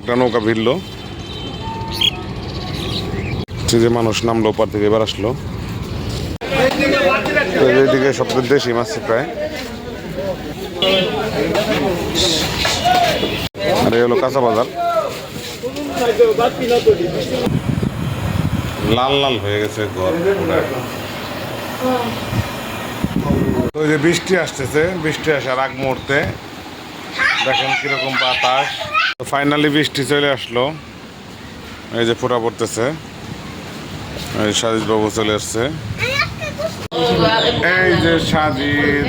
একটা নৌকা ভিড়লো, যে মানুষ নামলো ওপার থেকে এবার আসলো। তো এইদিকে সবচেয়ে দেশি মাছ প্রায়, আর এই হলো কাঁচা বাজার। লাল লাল হয়ে গেছে ঘর। তো এই যে বৃষ্টি আসতেছে, বৃষ্টি আসার আগ মুহূর্তে দেখেন কিরকম বাতাস। তো ফাইনালি বৃষ্টি চলে আসলো, এই যে ফোঁটা পড়তেছে। এই সাজিদ বাবু চলে আসছে, এই যে সাজিদ,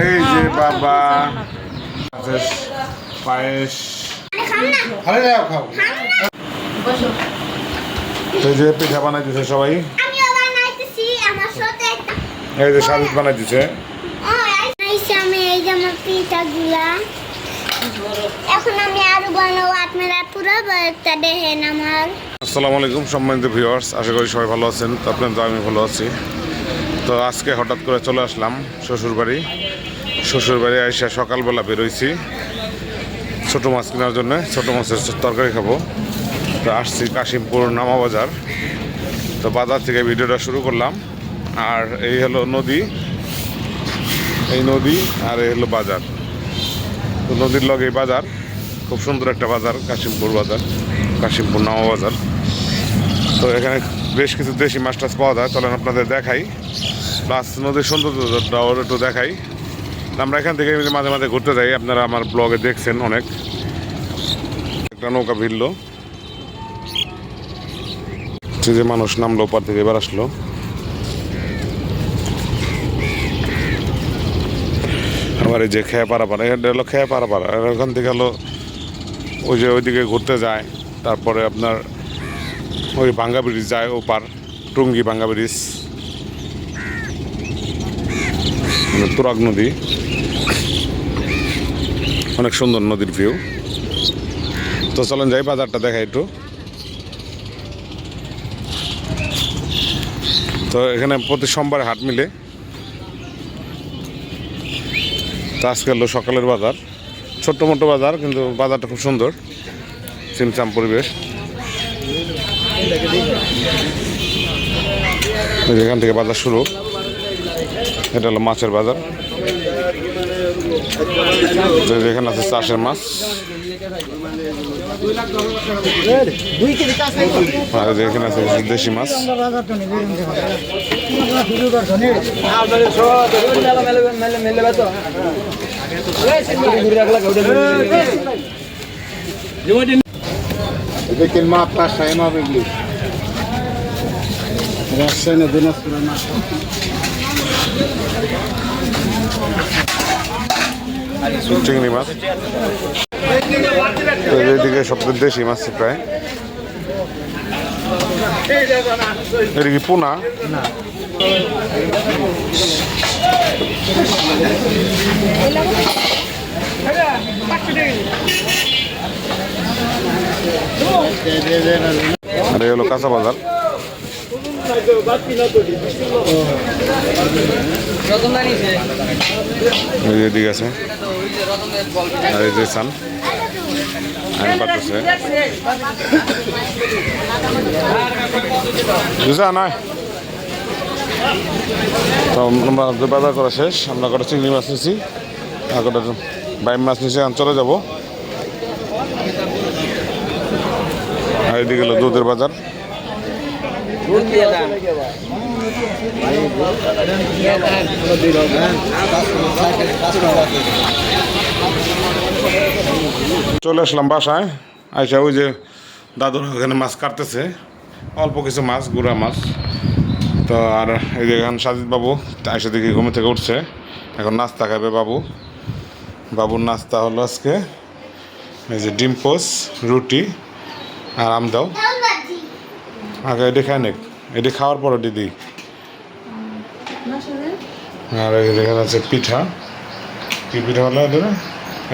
এই যে বাবা, পায়েস, এই যে পিঠা বানাই দিছে সবাই, এই যে সাজিদ বানাই দিছে। আসসালামু আলাইকুম সম্মানিত ভিউয়ার্স, আশা করি সবাই ভালো আছেন। তো আপনাদের আমি ভালো আছি। তো আজকে হঠাৎ করে চলে আসলাম শ্বশুরবাড়ি আইসা সকালবেলা বেরোইছি ছোটো মাছ কেনার জন্য, ছোটো মাছের তরকারি খাবো। তো আসছি কাশিমপুর নামা বাজার। তো বাজার থেকে ভিডিওটা শুরু করলাম। আর এই হলো নদী, এই নদী, আর এই হলো বাজার। তো নদীর লগে বাজার, খুব সুন্দর একটা বাজার, কাশিমপুর বাজার, কাশিমপুর নামা বাজার। তো এখানে বেশ কিছু দেশি মাছ টাছ পাওয়া যায়, চলেন আপনাদের দেখাই, প্লাস নদীর সৌন্দর্যটাও একটু দেখাই। আমরা এখান থেকে মাঝে মাঝে ঘুরতে যাই, আপনারা আমার ব্লগে দেখছেন অনেক। একটা নৌকা ভিড়লো, যে মানুষ নামলো ওপার থেকে এবার আসলো। আবার এই যে খেয়া পাড়া, এটা হলো খেয়া পাড়া, এখান থেকে হলো ওই যে ওইদিকে ঘুরতে যায়। তারপরে আপনার ওই ভাঙ্গা ব্রিজ যায় ওপার, টুঙ্গি ভাঙ্গা ব্রিজ, তুরাগ নদী, অনেক সুন্দর নদীর ভিউ। তো চলেন যাই বাজারটা দেখাই একটু। তো এখানে প্রতি সোমবারে হাট মিলে। তো আজকে হলো সকালের বাজার, ছোট্ট মোটো বাজার, কিন্তু বাজারটা খুব সুন্দর, চিমচাম পরিবেশ। এখান থেকে বাজার শুরু, এটা হলো মাছের বাজার। এখানে আছে চাষের মাছ, আর এখানে আছে দেশি মাছ। চিংড়ি মাছ, এইদিকে সবচেয়ে দেশি মাছ প্রায়। এটা কি পোনা? আর এই হলো কাঁচা বাজার। এদিকে আছে, আর এই যে সান নয়। তো আমরা বাজার করা শেষ, আমরা কটা চিংড়ি মাছ নিয়েছি, আর কটা বাইম মাছ নিয়েছি, এখন চলে যাবো। আর এদিকে হলো দুধের বাজার। চলে আসলাম বাসায়, আইসা ওই যে দাদুর ওখানে মাছ কাটতেছে, অল্প কিছু মাছ, গুঁড়া মাছ। তো আর এই যে এখন সাজিদ বাবু আইসা দেখি ঘুম থেকে উঠছে, এখন নাস্তা খাবে বাবু। বাবুর নাস্তা হলো আজকে এই যে ডিম পোস, রুটি আর আমদাও। আগে এটি খাই নে, এটি খাওয়ার পর এটি দিই। আর এখানে আছে পিঠা, কি পিঠা হলো এটা?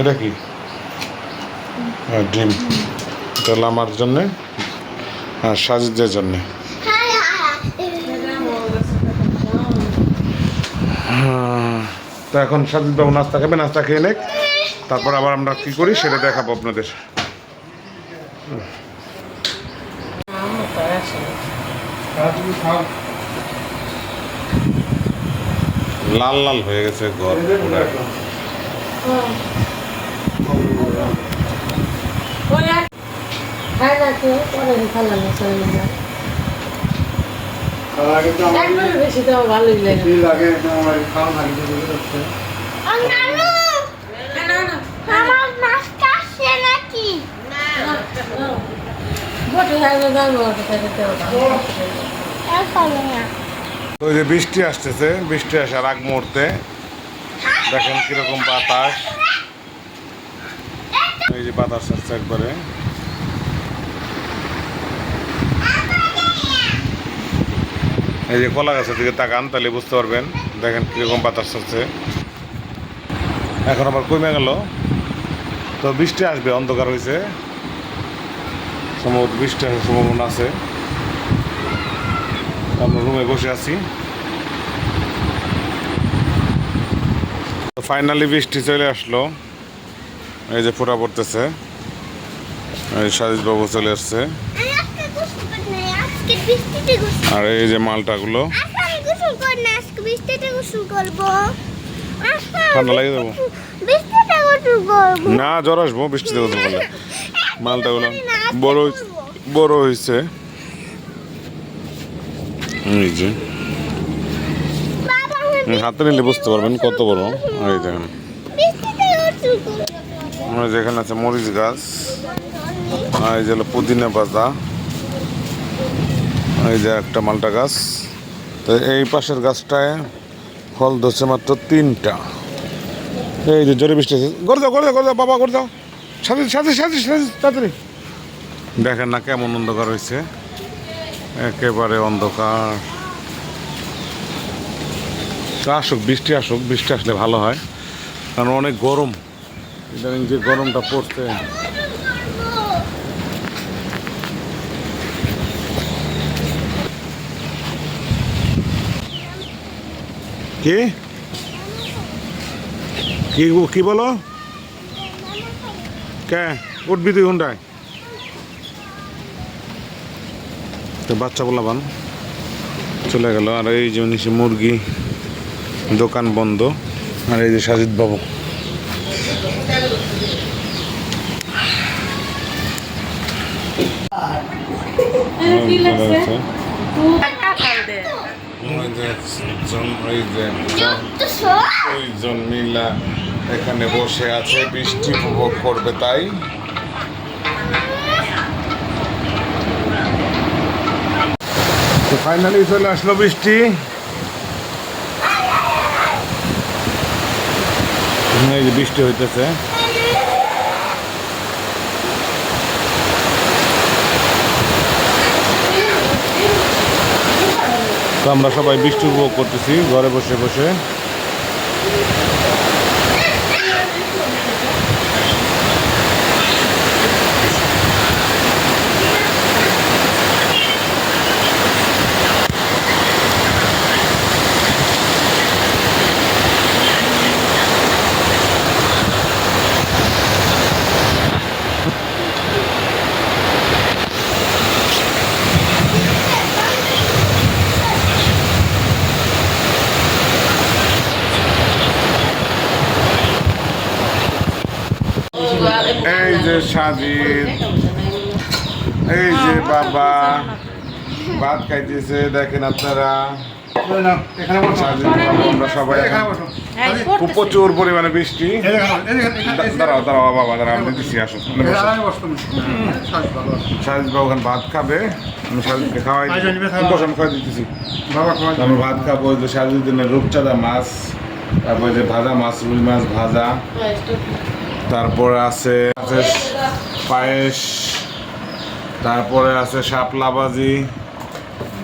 এটা কি? ডিম। এটা হলো আমার জন্যে আর সাজিদের জন্যে। তো এখন সাজিদ বাবু নাস্তা খাবে, নাস্তা খেয়ে নেক, তারপর আবার আমরা কী করি সেটা দেখাবো আপনাদের। লাল লাল হয়ে গেছে ঘর পুরা। বেশি তো ভালোই লাগে। আমার মাছটা আসছে নাকি? আর পাবে না। ওই যে বৃষ্টি আসতেছে, বৃষ্টি আসার আগ মুহূর্তে দেখেন কিরকম বাতাস। এই যে বাতাস আসছে একবারে। এই যে কলা গাছের দিকে তাকান তাহলে বুঝতে পারবেন, দেখেন কিরকম বাতাস আসছে। এখন আবার কমে গেল, তো বৃষ্টি আসবে, অন্ধকার হয়েছে, সম্ভবত বৃষ্টি আসার সম্ভাবনা আছে। আমরা রুমে বসে আছি। তো ফাইনালি বৃষ্টি চলে আসলো, এই যে ফোঁটা পড়তেছে। এই সাজিদ বাবু চলে আসছে, আজকে গোসল করি না, আজকে বৃষ্টিতে গোসল। আর এই যে মালটাগুলো। আজকে আমি গোসল করি না, আজকে বৃষ্টিতে গোসল করবো। ঠান্ডা লাগিয়ে দেবো বৃষ্টিতে গোসল করবো। না, জ্বর আসবো বৃষ্টিতে গোসল করলে। মালটাগুলো বড় বড় হয়েছে, এই যে বাবা, আমি হাতে নিলে বুঝতে পারবেন কত বড়। এই দেখেন, বৃষ্টিতে গোসল করবো। যেখানে আছে মরিচ গাছ, আর এই যে হলো পুদিনা পাতা, এই যে একটা মালটা গাছ। তো এই পাশের গাছটায় ফল ধরছে মাত্র 3টা। এই যে জোরে বৃষ্টি আছে, করে দাও করে দাও করে দাও বাবা, করে দাও, সাথে সাথে সাথে সাথে তাড়াতাড়ি। দেখেন না কেমন অন্ধকার হয়েছে, একেবারে অন্ধকার। তো আসুক বৃষ্টি, আসুক, বৃষ্টি আসলে ভালো হয়, কারণ অনেক গরম, ইদানিং যে গরমটা পড়ছে। কি কি কি বলো? কে উঠবি তুই হুন্ডায়? তো বাচ্চা বলাবান চলে গেল। আর এই যে নিচে মুরগি, দোকান বন্ধ। আর এই যে সাজিদ বাবু, ওইজন মিলা এখানে বসে আছে, বৃষ্টি উপভোগ করবে তাই। তো ফাইনালি চলে আসলো বৃষ্টি। এই যে বৃষ্টি হইতেছে, তো আমরা সবাই বৃষ্টি উপভোগ করতেছি ঘরে বসে বসে। এই যে সাজিদ, এই যে বাবা ভাত খাইতেছে, দেখেন আপনারা। সাজিদ বাবা, আমরা সবাই খুব প্রচুর পরিমাণে বৃষ্টি। দাঁড়াও দাঁড়াও বাবা, দাঁড়াও, আমি দিচ্ছি, আসো। সাজিদ বাবু ওখানে ভাত খাবে, আমি সাজিদকে খাওয়াই বসান খাওয়াই দিতেছি। আমরা ভাত খাবো। ওই যে সাজিদের রূপচাঁদা মাছ, তারপরে যে ভাজা মাছ, রুই মাছ ভাজা, তারপরে আছে পায়েস, তারপরে আছে শাপলা ভাজি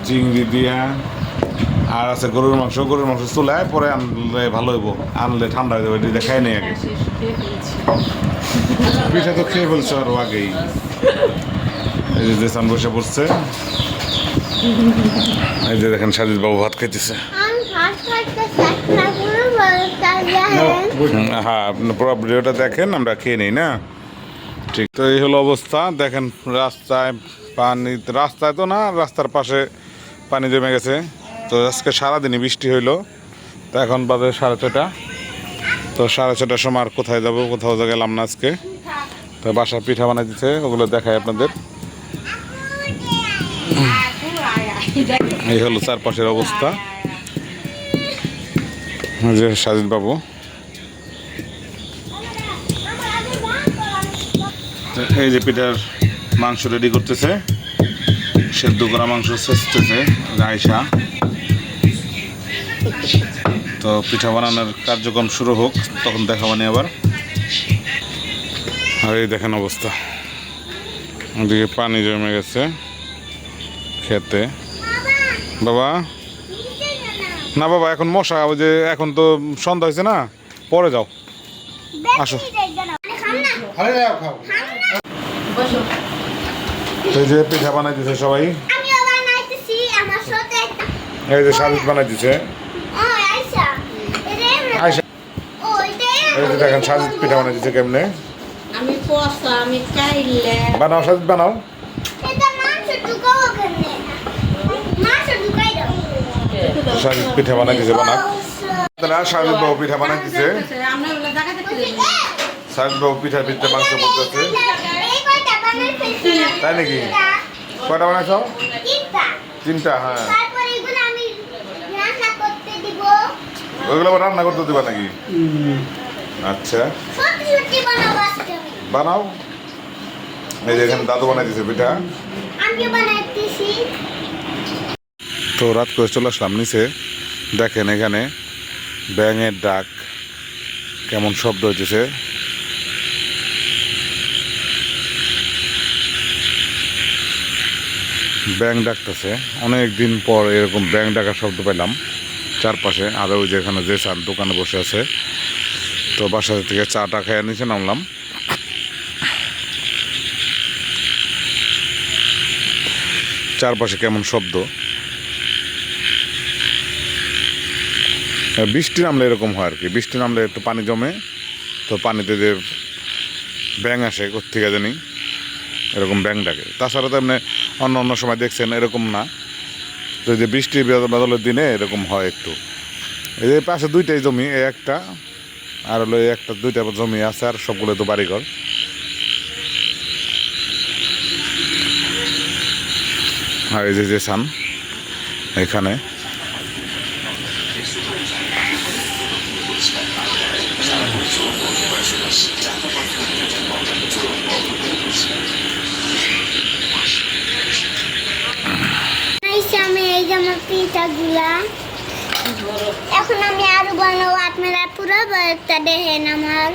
চিংড়ি দিয়া, আর আছে গরুর মাংস। গরুর মাংস চুলায় পরে আনলে ভালো হইব, আনলে ঠান্ডা হয়ে যাবে, এটা খাই নেই আগে। পিঠা তো খেয়ে ফেলছে আরো আগেই। এই যে দেশান বসে পড়ছে, এই যে দেখেন সাজিদ বাবু ভাত খাইতেছে। হ্যাঁ, আপনার পুরো ভিডিওটা দেখেন, আমরা খেয়ে নিই না। ঠিক, তো এই হলো অবস্থা। দেখেন রাস্তায় পানি, রাস্তায় তো না, রাস্তার পাশে পানি জমে গেছে। তো আজকে সারাদিনই বৃষ্টি হইলো। তো এখন বাজে 6:30। তো 6:30টার সময় আর কোথায় যাবো, কোথাও গেলাম না আজকে। তো বাসার পিঠা বানাই দিচ্ছে, ওগুলো দেখাই আপনাদের। এই হলো চারপাশের অবস্থা। এই যে সাজিদ বাবু, তো এই যে পিঠার মাংস রেডি করতেছে, সেদ্ধ করা মাংস ছেঁচতেছে আয়শা। তো পিঠা বানানোর কার্যক্রম শুরু হোক, তখন দেখাবানি আবার। আর এই দেখেন অবস্থা, ওদিকে পানি জমে গেছে খেতে। বাবা না বাবা, এখন মশা, ওই যে এখন তো সন্ধ্যা হয়েছে না, পরে যাও, আসো। বসো। এই যে পিঠা বানাই দিছে সবাই, আমিও বানাইতেছি আমার সাথে এই যে সাজিদ বানাই দিছে ও আয়শা আয়শা। ও এটা এই যে দেখেন সাজিদ পিঠা বানাই দিছে কেমনে। আমি কষা, আমি চাইলে বানাও সাজিদ, বানাও। এটা মাংস ঢুকাও ওখানে মাংস ঢুকাই দাও সাজিদ পিঠা বানাই দিছে, বানাক। সাজিদ বাবু পিঠা বানাই দিছে, আমরা ওগুলো দেখাতে সাজিদ বাবু পিঠার ভিতরে মাংস পড়তেছে। এই কয়টা বানাই ফেলছি তাই নাকি? কয়টা বানাইছো? তিনটা 3টা, হ্যাঁ। তারপর এগুলো আমি রান্না করতে দিব ওইগুলো আবার রান্না করতে দিবা নাকি? আচ্ছা, সত্যি সত্যি বানাবো আজকে আমি বানাও। এই যে এখানে দাদু বানাই দিছে পিঠা। আমিও বানাইতেছি তো রাত করে চলে আসলাম নিচে। দেখেন এখানে ব্যাঙের ডাক কেমন শব্দ হইতেছে। ব্যাঙ ডাকতেছে, অনেক দিন পর এরকম ব্যাঙ ডাকার শব্দ পেলাম চারপাশে। আর ওই যে এখানে যে চার দোকানে বসে আছে। তো বাসা থেকে চাটা খেয়ে নিচে নামলাম। চারপাশে কেমন শব্দ। বৃষ্টি নামলে এরকম হয় আর কি, বৃষ্টি নামলে একটু পানি জমে, তো পানিতে যে ব্যাঙ আসে কোত্থেকে জানি, এরকম ব্যাঙ ডাকে। তাছাড়া তো এমনি অন্য অন্য সময় দেখছেন এরকম না। তো এই যে বৃষ্টি বাদলের দিনে এরকম হয় একটু। এই যে পাশে 2টাই জমি, এই একটা আর হলো এই একটা, 2টা জমি আছে, আর সবগুলো তো বাড়িঘর। আর এই যে সান এখানে আইসা আমি এই যে আমার পিঠাগুলা এখন আমি আরো বানাবো আপনারা পুরো একটা দেখেন আমার